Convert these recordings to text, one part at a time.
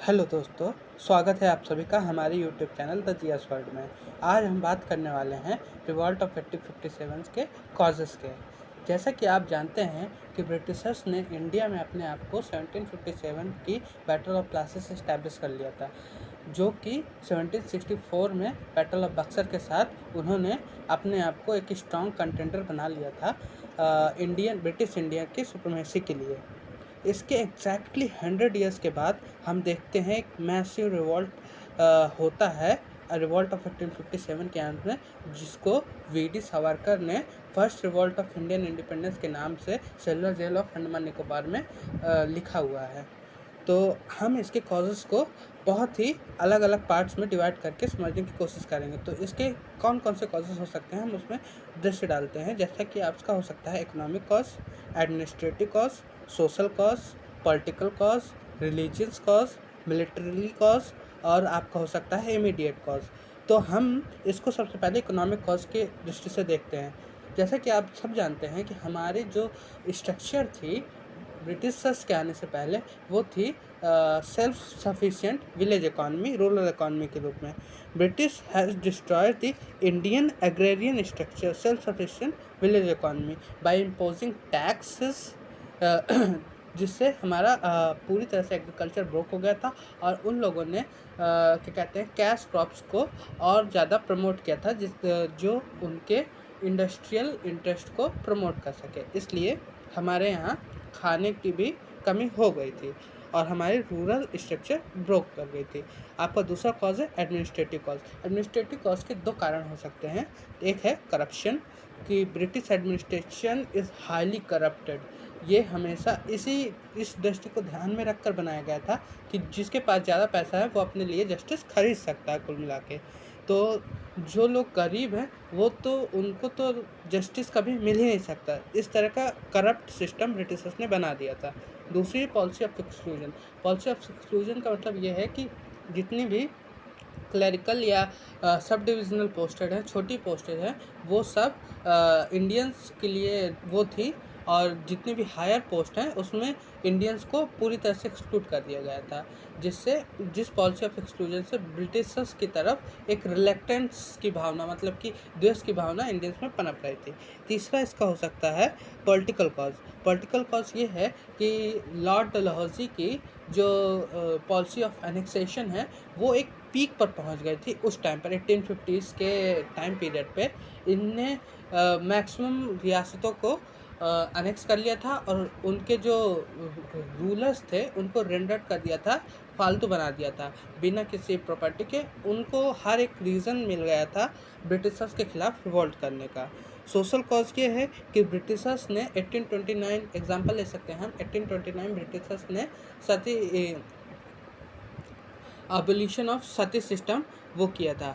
Hello दोस्तों, स्वागत है आप सभी का हमारे यूट्यूब चैनल द जियास वर्ल्ड में। आज हम बात करने वाले हैं रिवॉल्ट ऑफ 1857 के कॉजेज़ के। जैसा कि आप जानते हैं कि ब्रिटिशर्स ने इंडिया में अपने आप को 1757 की बैटल ऑफ प्लासीज इस्टेब्लिश कर लिया था, जो कि 1764 में बैटल ऑफ बक्सर के साथ उन्होंने अपने आप को एक स्ट्रॉन्ग कंटेंडर बना लिया था ब्रिटिश इंडिया की सुप्रीमेसी के लिए। इसके एग्जैक्टली 100 ईयर्स के बाद हम देखते हैं एक मैसिव रिवॉल्ट होता है, रिवॉल्ट ऑफ 1857 के अंत में, जिसको वी.डी. सावरकर ने first revolt of Indian independence के नाम से silver jail of Andaman Nicobar में लिखा हुआ है। तो हम इसके कॉजेज़ को बहुत ही अलग अलग पार्ट्स में डिवाइड करके समझने की कोशिश करेंगे। तो इसके कौन कौन से कॉजेज़ हो सकते हैं, हम उसमें दृष्टि डालते हैं। जैसा कि आपका हो सकता है economic cause, administrative cause, social cause, political cause, religious cause, military cause और आपका हो सकता है इमीडिएट कॉज। तो हम इसको सबसे पहले इकोनॉमिक कॉज के दृष्टि से देखते हैं। जैसा कि आप सब जानते हैं कि हमारी जो स्ट्रक्चर थी ब्रिटिशर्स के आने से पहले, वो थी self sufficient village economy, rural economy के रूप में। British has destroyed the Indian agrarian structure self sufficient village economy by imposing taxes, जिससे हमारा पूरी तरह से एग्रीकल्चर ब्रोक हो गया था और उन लोगों ने क्या कहते हैं कैश क्रॉप्स को और ज़्यादा प्रमोट किया था, जो उनके इंडस्ट्रियल इंटरेस्ट को प्रमोट कर सके। इसलिए हमारे यहाँ खाने की भी कमी हो गई थी और हमारी रूरल स्ट्रक्चर ब्रोक कर गई थी। आपका दूसरा कॉज है एडमिनिस्ट्रेटिव कॉज। एडमिनिस्ट्रेटिव कॉज के दो कारण हो सकते हैं। एक है करप्शन, कि British administration is highly corrupted. ये हमेशा इस दृष्टि को ध्यान में रखकर बनाया गया था कि जिसके पास ज़्यादा पैसा है वो अपने लिए जस्टिस खरीद सकता है। कुल मिला के तो जो लोग गरीब हैं उनको तो जस्टिस कभी मिल ही नहीं सकता। इस तरह का करप्ट सिस्टम ब्रिटिशर्स ने बना दिया था। दूसरी policy of exclusion. Policy of exclusion का मतलब ये है कि जितनी भी क्लरिकल या सब डिविजनल पोस्टेड हैं, छोटी पोस्टेड हैं, वो सब इंडियंस के लिए वो थी, और जितनी भी हायर पोस्ट हैं उसमें इंडियंस को पूरी तरह से एक्सक्लूड कर दिया गया था, जिस पॉलिसी ऑफ एक्सक्लूजन से ब्रिटिशर्स की तरफ एक रिलेक्टेंस की भावना, मतलब कि द्वेष की भावना इंडियंस में पनप रही थी। तीसरा इसका हो सकता है पॉलिटिकल कॉज। पॉलिटिकल कॉज ये है कि लॉर्ड डलहौजी की जो पॉलिसी ऑफ एनेक्सेशन है वो एक पीक पर पहुंच गई थी उस टाइम पर। 1850s के टाइम पीरियड पे इनने मैक्सिमम रियासतों को अनेक्स कर लिया था और उनके जो रूलर्स थे उनको रेंडर कर दिया था, फालतू बना दिया था बिना किसी प्रॉपर्टी के। उनको हर एक रीज़न मिल गया था ब्रिटिशर्स के खिलाफ रिवॉल्ट करने का। सोशल कॉज ये है कि ब्रिटिशर्स ने 1829 एग्जांपल ले सकते हैं हम। 1829 ब्रिटिशर्स ने सती अबोलिशन ऑफ सती सिस्टम वो किया था,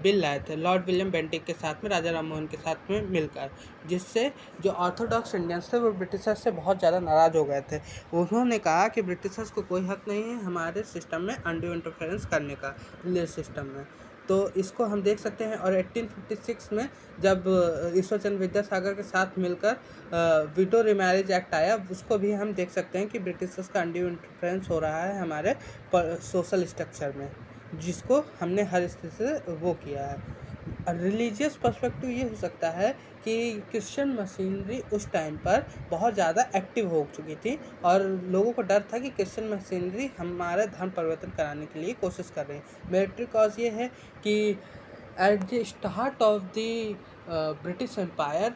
बिल लाए थे लॉर्ड विलियम बेंटिक के साथ में, राजा राम मोहन के साथ में मिलकर, जिससे जो ऑर्थोडॉक्स इंडियंस थे वो ब्रिटिशर्स से बहुत ज़्यादा नाराज़ हो गए थे। उन्होंने कहा कि ब्रिटिशर्स को कोई हक नहीं है हमारे सिस्टम में अनड्यू इंटरफेरेंस करने का, विलेज सिस्टम में। तो इसको हम देख सकते हैं। और 1856 में जब ईश्वरचंद्र विद्यासागर के साथ मिलकर विडो रिमैरिज एक्ट आया, उसको भी हम देख सकते हैं कि ब्रिटिशर्स का अनड्यू इंटरफेरेंस हो रहा है हमारे सोशल स्ट्रक्चर में, जिसको हमने हर स्थिति से वो किया है। रिलीजियस पर्सपेक्टिव ये हो सकता है कि क्रिश्चियन मशीनरी उस टाइम पर बहुत ज़्यादा एक्टिव हो चुकी थी और लोगों को डर था कि क्रिश्चियन मशीनरी हमारा धर्म परिवर्तन कराने के लिए कोशिश कर रही है। मिलिट्री कॉज ये है कि at the start of the British empire,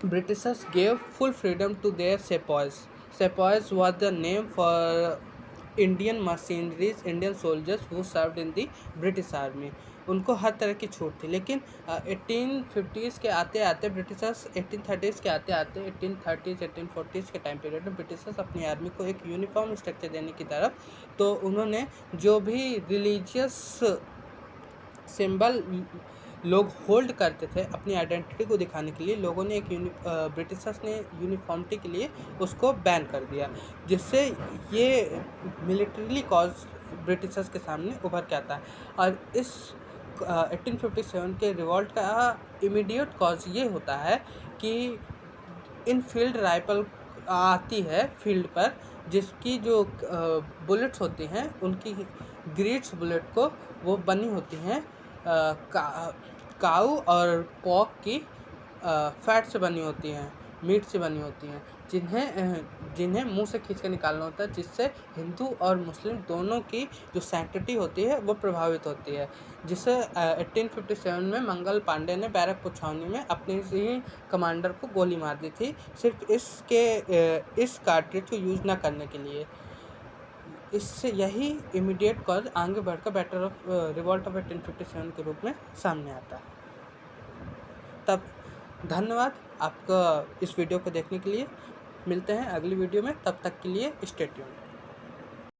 Britishers gave full freedom to their sepoys. Sepoys was the name for Indian machineries, Indian soldiers who served in the British Army. उनको हर तरह की छूट थी, लेकिन 1850s के आते आते ब्रिटिशर्स 1830s के आते आते 1830s 1840s के टाइम पीरियड में ब्रिटिशर्स अपनी आर्मी को एक यूनिफॉर्म स्ट्रक्चर देने की तरफ, तो उन्होंने जो भी रिलीजियस सिंबल लोग होल्ड करते थे अपनी आइडेंटिटी को दिखाने के लिए, लोगों ने ब्रिटिशर्स ने यूनिफॉर्मिटी के लिए उसको बैन कर दिया, जिससे ये मिलिट्रीली कॉज ब्रिटिशर्स के सामने उभर के आता है। और इस 1857 के रिवॉल्ट का इमीडिएट कॉज ये होता है कि इन फील्ड राइफल आती है फील्ड पर, जिसकी जो बुलेट्स होती हैं उनकी ग्रेड्स बुलेट को वो बनी होती हैं काऊ और पॉक की फैट से बनी होती हैं, मीट से बनी होती हैं, जिन्हें मुंह से खींच कर निकालना होता है, जिससे हिंदू और मुस्लिम दोनों की जो सैंक्टिटी होती है वो प्रभावित होती है। जिसे 1857 में मंगल पांडे ने बैरक पुछावनी में अपने ही कमांडर को गोली मार दी थी, सिर्फ इस कार्ट्रिज को यूज़ ना करने के लिए। इससे यही इमीडिएट कॉज आगे बढ़कर बैटल ऑफ रिवॉल्ट ऑफ 1857 के रूप में सामने आता है। तब धन्यवाद आपका इस वीडियो को देखने के लिए। मिलते हैं अगली वीडियो में, तब तक के लिए स्टे ट्यून्ड।